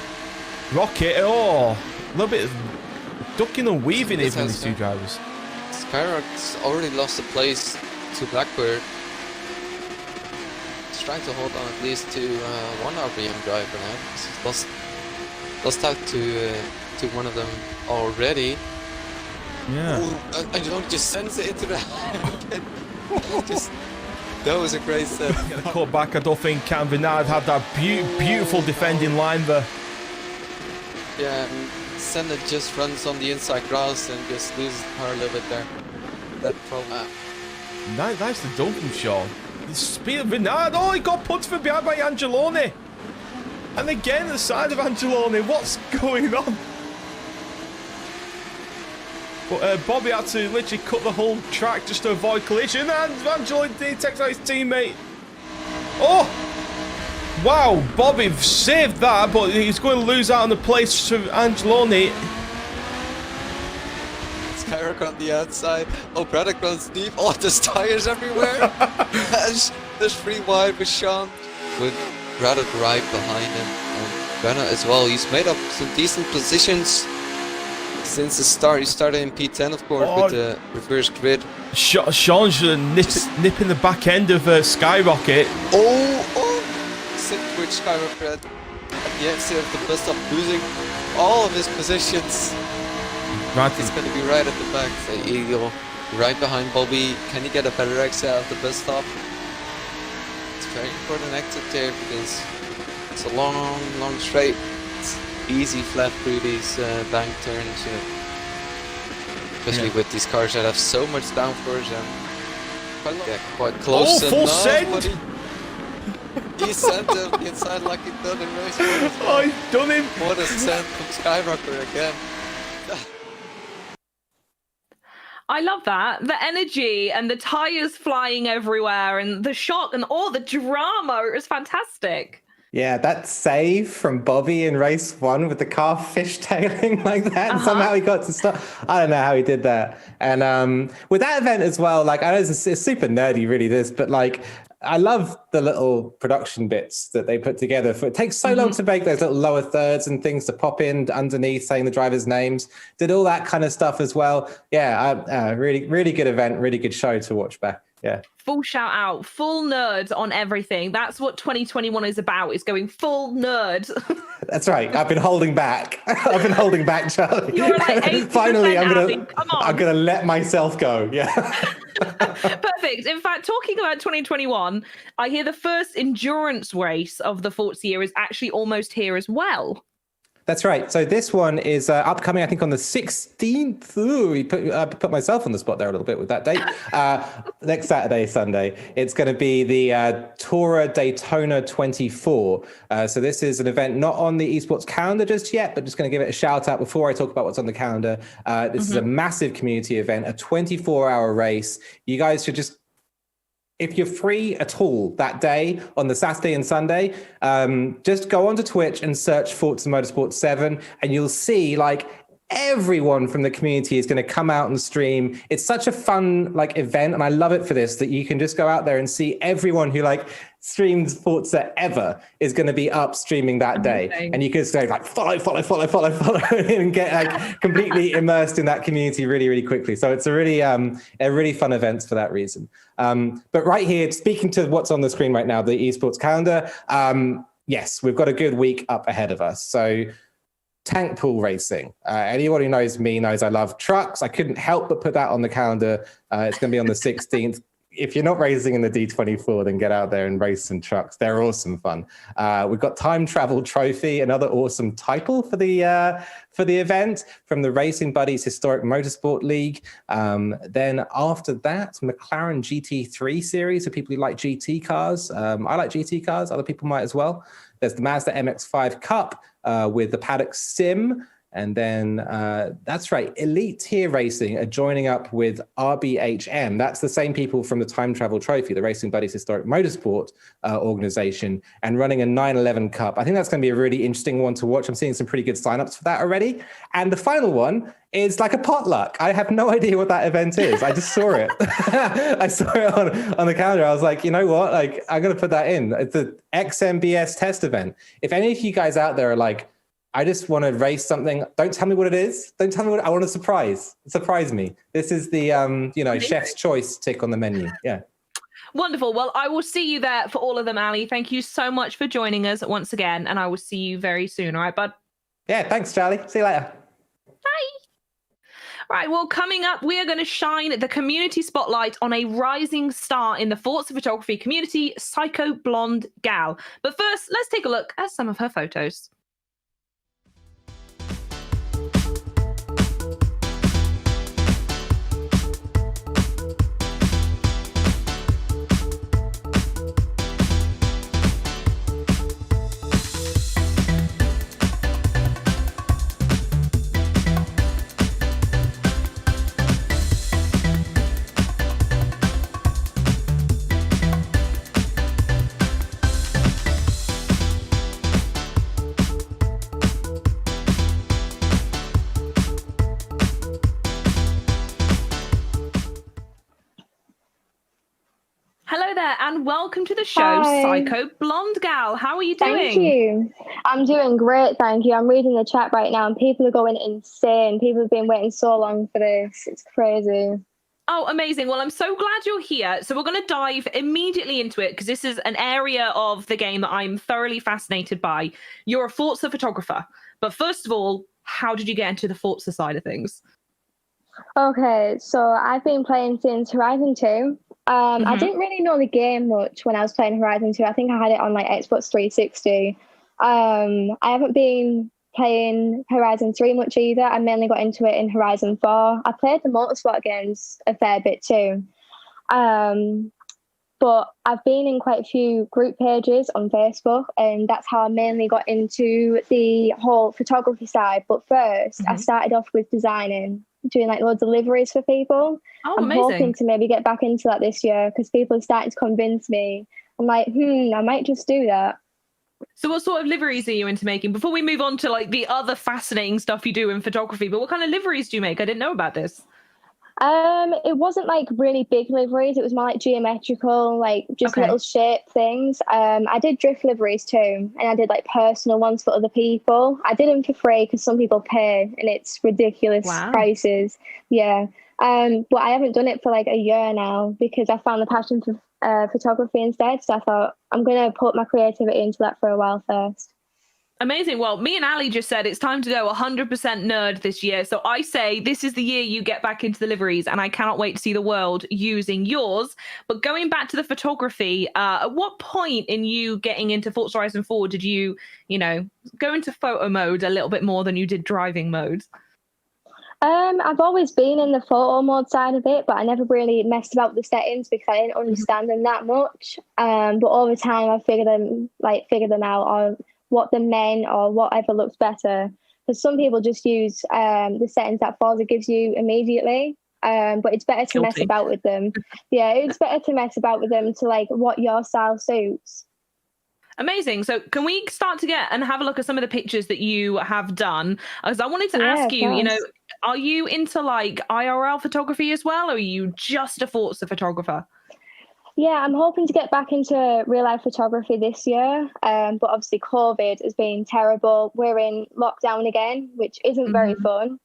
Rocket. Oh, a little bit of ducking and weaving here from these two drivers. Skyrock's already lost the place to Blackbird. He's trying to hold on at least to one RPM driver now. He's lost out to one of them already. Yeah. Ooh, I don't just sense it into the that was a great set. Cut back. I don't think Cam Vinard had that beautiful defending line there. Yeah, Senna just runs on the inside grass and just loses her a little bit there. That probably. Nice to dunk him, Sean. The speed of Vinard. Oh, he got put from behind by Angeloni. And again, the side of Angeloni. What's going on? But Bobby had to literally cut the whole track just to avoid collision, and Angeloni takes out his teammate. Oh! Wow, Bobby saved that, but he's going to lose out on the place to Angeloni. Skyrock on the outside. Oh, Braddock runs deep. Oh, there's tires everywhere. there's free wide with Sean. With Braddock right behind him. And Brenna as well. He's made up some decent positions since the start. He started in P10, of course, with the reverse grid. Sean's nipping the back end of Skyrocket. Sit with Skyrocket at the exit of the bus stop, losing all of his positions. Right. He's going to be right at the back. So he'll right behind Bobby. Can he get a better exit out of the bus stop? It's a very important exit there because it's a long straight. It's easy flat through these bank turns, especially with these cars that have so much downforce and quite close. Oh, full send! He sent him inside like he done in race. Oh, he's done him! What a send from Skyrocker again. I love that. The energy and the tires flying everywhere and the shock and all the drama. It was fantastic. Yeah, that save from Bobby in race 1 with the car fishtailing like that. And somehow he got to stop. I don't know how he did that. And with that event as well, like, I know it's super nerdy, really, this, but like, I love the little production bits that they put together. It takes so long to make those little lower thirds and things to pop in underneath, saying the drivers' names. Did all that kind of stuff as well. Yeah, really, really good event, really good show to watch back. Yeah. Full shout out, full nerd on everything. That's what 2021 is about, is going full nerd. That's right. I've been holding back. Charlie. You're like Finally, I'm gonna let myself go. Yeah. Perfect. In fact, talking about 2021, I hear the first endurance race of the Forza year is actually almost here as well. That's right. So this one is upcoming, I think, on the 16th. Ooh, I put myself on the spot there a little bit with that date. Next Saturday, Sunday. It's going to be the Tora Daytona 24. So this is an event not on the esports calendar just yet, but just going to give it a shout out before I talk about what's on the calendar. This is a massive community event, a 24-hour race. You guys should just, if you're free at all that day on the Saturday and Sunday, just go onto Twitch and search Forza Motorsport 7, and you'll see like everyone from the community is going to come out and stream. It's such a fun like event, and I love it for this, that you can just go out there and see everyone who like streamed Forza ever is going to be up streaming that day. And you can say like follow and get like completely immersed in that community really, really quickly. So it's a really fun event for that reason. But right here, speaking to what's on the screen right now, the esports calendar, yes, we've got a good week up ahead of us. So tank pool racing. Anyone who knows me knows I love trucks. I couldn't help but put that on the calendar. It's going to be on the 16th. If you're not racing in the D24, then get out there and race some trucks. They're awesome fun. We've got Time Travel Trophy, another awesome title for the event from the Racing Buddies Historic Motorsport League. Then after that, McLaren GT3 Series for people who like GT cars. I like GT cars. Other people might as well. There's the Mazda MX-5 Cup with the Paddock Sim. And then, that's right, Elite Tier Racing are joining up with RBHM. That's the same people from the Time Travel Trophy, the Racing Buddies Historic Motorsport organization, and running a 911 Cup. I think that's going to be a really interesting one to watch. I'm seeing some pretty good signups for that already. And the final one is like a potluck. I have no idea what that event is. I just saw it. I saw it on the calendar. I was like, you know what? Like, I'm going to put that in. It's the XMBS test event. If any of you guys out there are like, I just want to race something. Don't tell me what it is. Don't tell me what I want to surprise me. This is the chef's choice tick on the menu. Yeah. Wonderful. Well, I will see you there for all of them, Ali. Thank you so much for joining us once again, and I will see you very soon. All right, bud? Yeah, thanks, Charlie. See you later. Bye. Right, well, coming up, we are going to shine the community spotlight on a rising star in the Forza photography community, Psychoblondegal. But first, let's take a look at some of her photos. Hello there, and welcome to the show, Hi. Psychoblondegal. How are you doing? Thank you. I'm doing great, thank you. I'm reading the chat right now, and people are going insane. People have been waiting so long for this. It's crazy. Oh, amazing. Well, I'm so glad you're here. So we're going to dive immediately into it because this is an area of the game that I'm thoroughly fascinated by. You're a Forza photographer. But first of all, how did you get into the Forza side of things? Okay, so I've been playing since Horizon 2. I didn't really know the game much when I was playing Horizon 2. I think I had it on like Xbox 360. I haven't been playing Horizon 3 much either. I mainly got into it in Horizon 4. I played the Motorsport games a fair bit too. But I've been in quite a few group pages on Facebook, and that's how I mainly got into the whole photography side. But first, I started off with designing, doing like loads of liveries for people. Oh, I'm amazing. hoping to maybe get back into that this year because people are starting to convince me. I'm like, I might just do that. So what sort of liveries are you into making? Before we move on to like the other fascinating stuff you do in photography, but what kind of liveries do you make? I didn't know about this. It wasn't like really big liveries. It was more like geometrical, like just little shape things. I did drift liveries too, and I did like personal ones for other people. I did them for free because some people pay, and it's ridiculous prices. Yeah. But I haven't done it for like a year now because I found the passion for photography instead. So I thought I'm going to put my creativity into that for a while first. Amazing. Well, me and Ali just said it's time to go 100% nerd this year. So I say this is the year you get back into the liveries, and I cannot wait to see the world using yours. But going back to the photography, at what point in you getting into Forza Horizon 4 did you, go into photo mode a little bit more than you did driving mode? I've always been in the photo mode side of it, but I never really messed about with the settings because I didn't understand them that much. But over time, I figured them out, or what them meant, or whatever looks better. Because some people just use the settings that Forza gives you immediately. But it's better to mess about with them. Yeah, it's better to mess about with them to like what your style suits. Amazing. So can we start to get and have a look at some of the pictures that you have done? Because I wanted to ask you, are you into like IRL photography as well, or are you just a Forza photographer? Yeah, I'm hoping to get back into real life photography this year, but obviously COVID has been terrible. We're in lockdown again, which isn't very fun.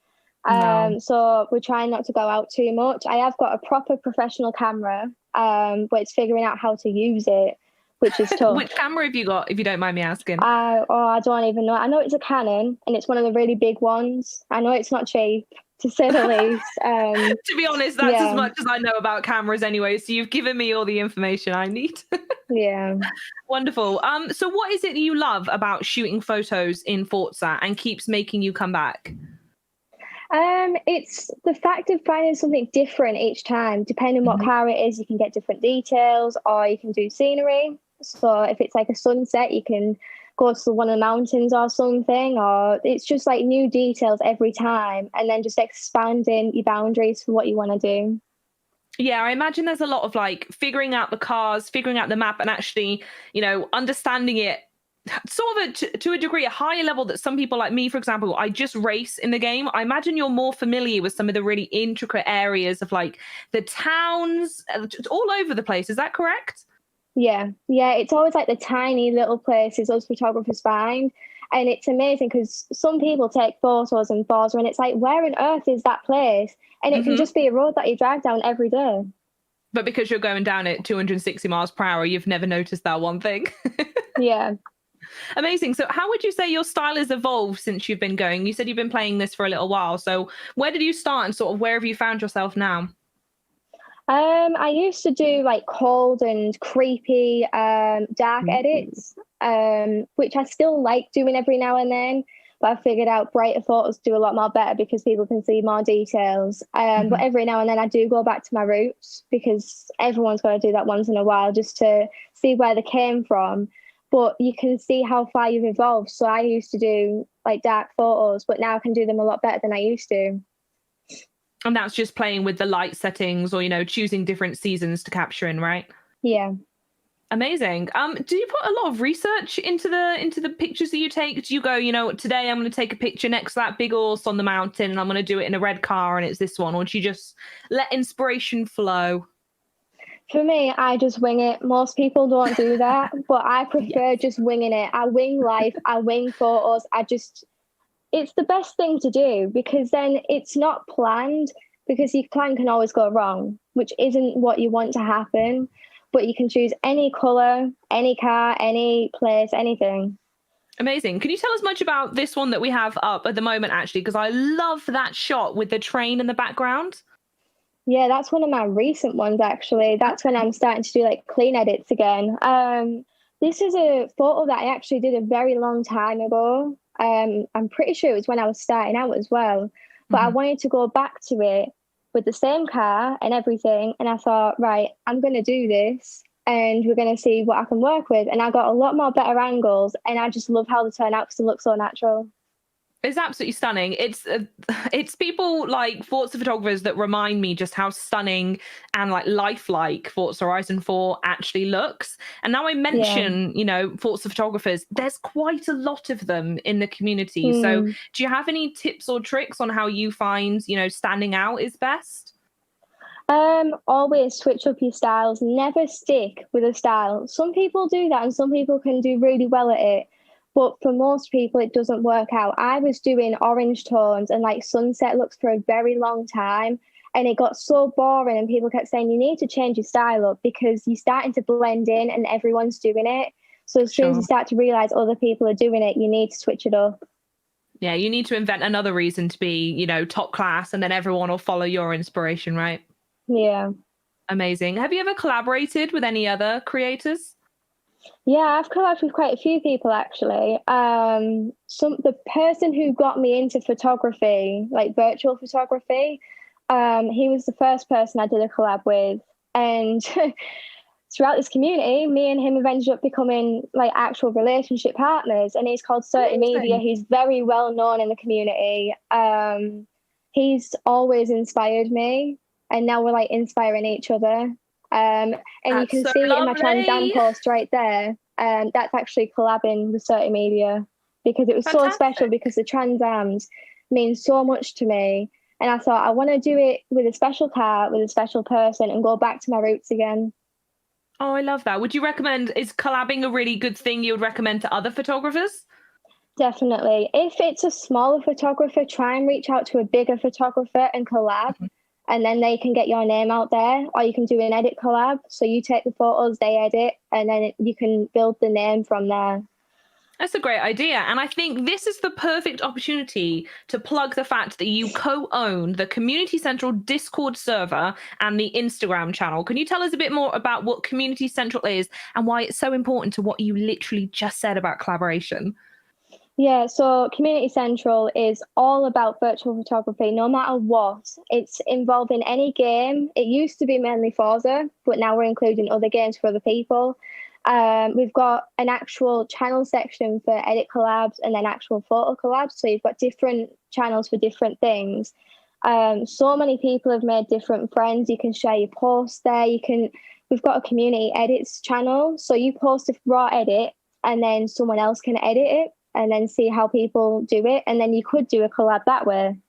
No. So we're trying not to go out too much. I have got a proper professional camera, but it's figuring out how to use it, which is tough. Which camera have you got, if you don't mind me asking? I don't even know. I know it's a Canon, and it's one of the really big ones. I know it's not cheap, to say the least. To be honest, that's as much as I know about cameras anyway, so you've given me all the information I need. Yeah. Wonderful. So what is it you love about shooting photos in Forza and keeps making you come back? It's the fact of finding something different each time. Depending what car it is, you can get different details, or you can do scenery. So if it's like a sunset, you can go to one of the mountains or something, or it's just like new details every time, and then just expanding your boundaries for what you want to do. Yeah, I imagine there's a lot of like figuring out the cars, figuring out the map, and actually, you know, understanding it sort of to a degree, a higher level that some people like me, for example, I just race in the game. I imagine you're more familiar with some of the really intricate areas of like the towns all over the place. Is that correct? Yeah, it's always like the tiny little places us photographers find. And it's amazing because some people take photos in Forza and it's like, where on earth is that place? And it can just be a road that you drive down every day. But because you're going down at 260 miles per hour, you've never noticed that one thing. Yeah. Amazing. So how would you say your style has evolved since you've been going? You said you've been playing this for a little while. So where did you start and sort of where have you found yourself now? I used to do like cold and creepy dark edits, which I still like doing every now and then. But I figured out brighter photos do a lot more better because people can see more details. But every now and then I do go back to my roots because everyone's got to do that once in a while just to see where they came from. But you can see how far you've evolved. So I used to do like dark photos, but now I can do them a lot better than I used to. And that's just playing with the light settings or, you know, choosing different seasons to capture in, right? Yeah. Amazing. Do you put a lot of research into the pictures that you take? Do you go, you know, today I'm going to take a picture next to that big horse on the mountain and I'm going to do it in a red car and it's this one? Or do you just let inspiration flow? For me, I just wing it. Most people don't do that, but I prefer just winging it. I wing life. I wing photos. It's the best thing to do because then it's not planned, because your plan can always go wrong, which isn't what you want to happen. But you can choose any colour, any car, any place, anything. Amazing. Can you tell us much about this one that we have up at the moment, actually? Because I love that shot with the train in the background. Yeah, that's one of my recent ones, actually. That's when I'm starting to do like clean edits again. This is a photo that I actually did a very long time ago. I'm pretty sure it was when I was starting out as well. But I wanted to go back to it with the same car and everything. And I thought, right, I'm going to do this and we're going to see what I can work with. And I got a lot more better angles and I just love how they turn out because they look so natural. It's absolutely stunning. It's people like Forza photographers that remind me just how stunning and like lifelike Forza Horizon 4 actually looks. And now I mention, you know, Forza photographers, there's quite a lot of them in the community. So do you have any tips or tricks on how you find, you know, standing out is best? Always switch up your styles. Never stick with a style. Some people do that and some people can do really well at it. But for most people, it doesn't work out. I was doing orange tones and like sunset looks for a very long time. And it got so boring and people kept saying, you need to change your style up because you're starting to blend in and everyone's doing it. So as soon as you start to realize other people are doing it, you need to switch it up. Yeah, you need to invent another reason to be, you know, top class and then everyone will follow your inspiration, right? Yeah. Amazing. Have you ever collaborated with any other creators? Yeah, I've collabed with quite a few people actually. The person who got me into photography, like virtual photography, he was the first person I did a collab with. And throughout this community, me and him have ended up becoming like actual relationship partners. And he's called Certain Media. He's very well known in the community. He's always inspired me, and now we're like inspiring each other. And you can see in my Trans Am post right there, that's actually collabing with Certain Media because it was so special because the Trans Ams mean so much to me. And I thought I want to do it with a special car, with a special person and go back to my roots again. Oh, I love that. Would you recommend, is collabing a really good thing you would recommend to other photographers? Definitely. If it's a smaller photographer, try and reach out to a bigger photographer and collab, and then they can get your name out there. Or you can do an edit collab. So you take the photos, they edit, and then you can build the name from there. That's a great idea. And I think this is the perfect opportunity to plug the fact that you co-own the Community Central Discord server and the Instagram channel. Can you tell us a bit more about what Community Central is and why it's so important to what you literally just said about collaboration? Yeah, so Community Central is all about virtual photography, no matter what. It's involved in any game. It used to be mainly Forza, but now we're including other games for other people. We've got an actual channel section for edit collabs and then actual photo collabs. So you've got different channels for different things. So many people have made different friends. You can share your posts there. We've got a community edits channel. So you post a raw edit and then someone else can edit it and then see how people do it. And then you could do a collab that way.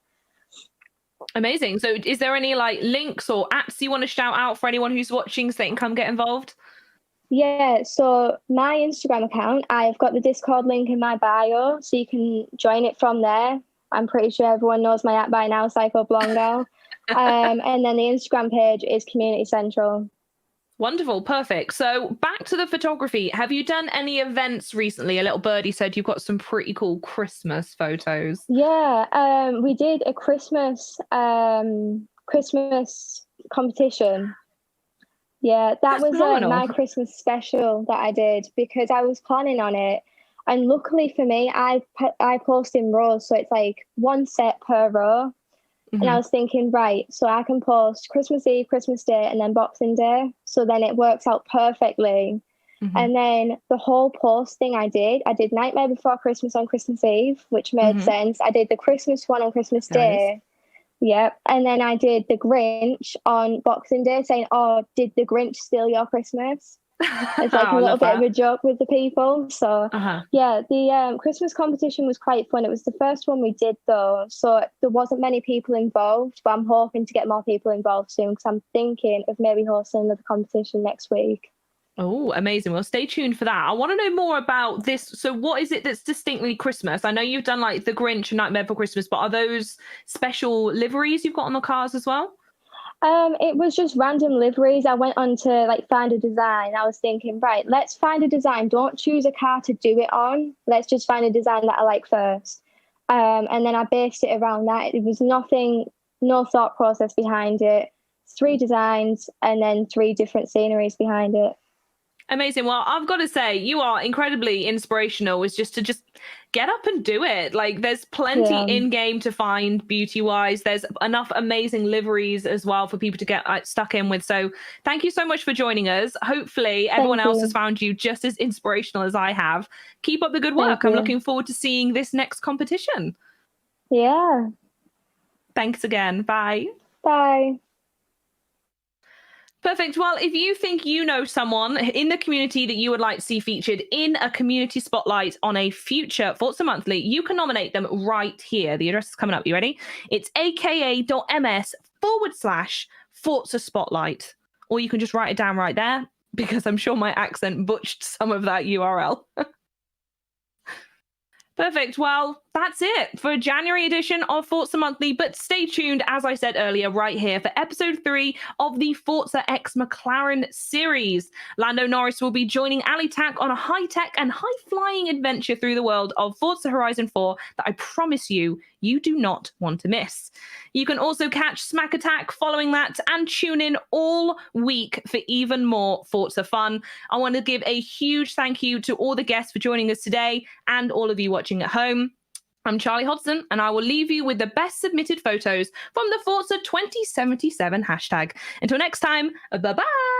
Amazing. So is there any like links or apps you want to shout out for anyone who's watching so they can come get involved? Yeah, so my Instagram account, I've got the Discord link in my bio, so you can join it from there. I'm pretty sure everyone knows my app by now, Psychoblondegal. And then the Instagram page is Community Central. Wonderful, perfect. So back to the photography. Have you done any events recently? A little birdie said you've got some pretty cool Christmas photos. Yeah, we did a Christmas competition. Yeah, that was my Christmas special that I did because I was planning on it. And luckily for me, I post in rows. So it's like one set per row. And I was thinking, right, so I can post Christmas Eve, Christmas Day, and then Boxing Day. So then it works out perfectly. And then the whole post thing I did Nightmare Before Christmas on Christmas Eve, which made sense. I did the Christmas one on Christmas Day. Yep. And then I did the Grinch on Boxing Day saying, oh, did the Grinch steal your Christmas? It's like a little bit of a joke with the people. So, yeah, the Christmas competition was quite fun. It was the first one we did, though. So there wasn't many people involved, but I'm hoping to get more people involved soon because I'm thinking of maybe hosting another competition next week. Oh, amazing. Well, stay tuned for that. I want to know more about this. So what is it that's distinctly Christmas? I know you've done like the Grinch and Nightmare Before Christmas, but are those special liveries you've got on the cars as well? It was just random liveries. I went on to like find a design. I was thinking, right, let's find a design. Don't choose a car to do it on. Let's just find a design that I like first. And then I based it around that. It was no thought process behind it. 3 designs and then 3 different sceneries behind it. Amazing. Well, I've got to say, you are incredibly inspirational. Is just to get up and do it. Like, there's plenty in game to find beauty-wise. There's enough amazing liveries as well for people to get stuck in with. So thank you so much for joining us. Hopefully everyone else has found you just as inspirational as I have. Keep up the good work. I'm looking forward to seeing this next competition. Yeah. Thanks again. Bye. Bye. Perfect. Well, if you think you know someone in the community that you would like to see featured in a community spotlight on a future Forza Monthly, you can nominate them right here. The address is coming up. You ready? It's aka.ms/Forza Spotlight. Or you can just write it down right there because I'm sure my accent butchered some of that URL. Perfect. Well, that's it for January edition of Forza Monthly. But stay tuned, as I said earlier, right here for episode 3 of the Forza X McLaren series. Lando Norris will be joining Ali Tak on a high-tech and high-flying adventure through the world of Forza Horizon 4 that I promise you do not want to miss. You can also catch Smack Attack following that and tune in all week for even more Forza fun. I want to give a huge thank you to all the guests for joining us today and all of you watching at home. I'm Charlie Hodgson, and I will leave you with the best submitted photos from the Forza 2077 hashtag. Until next time, bye-bye!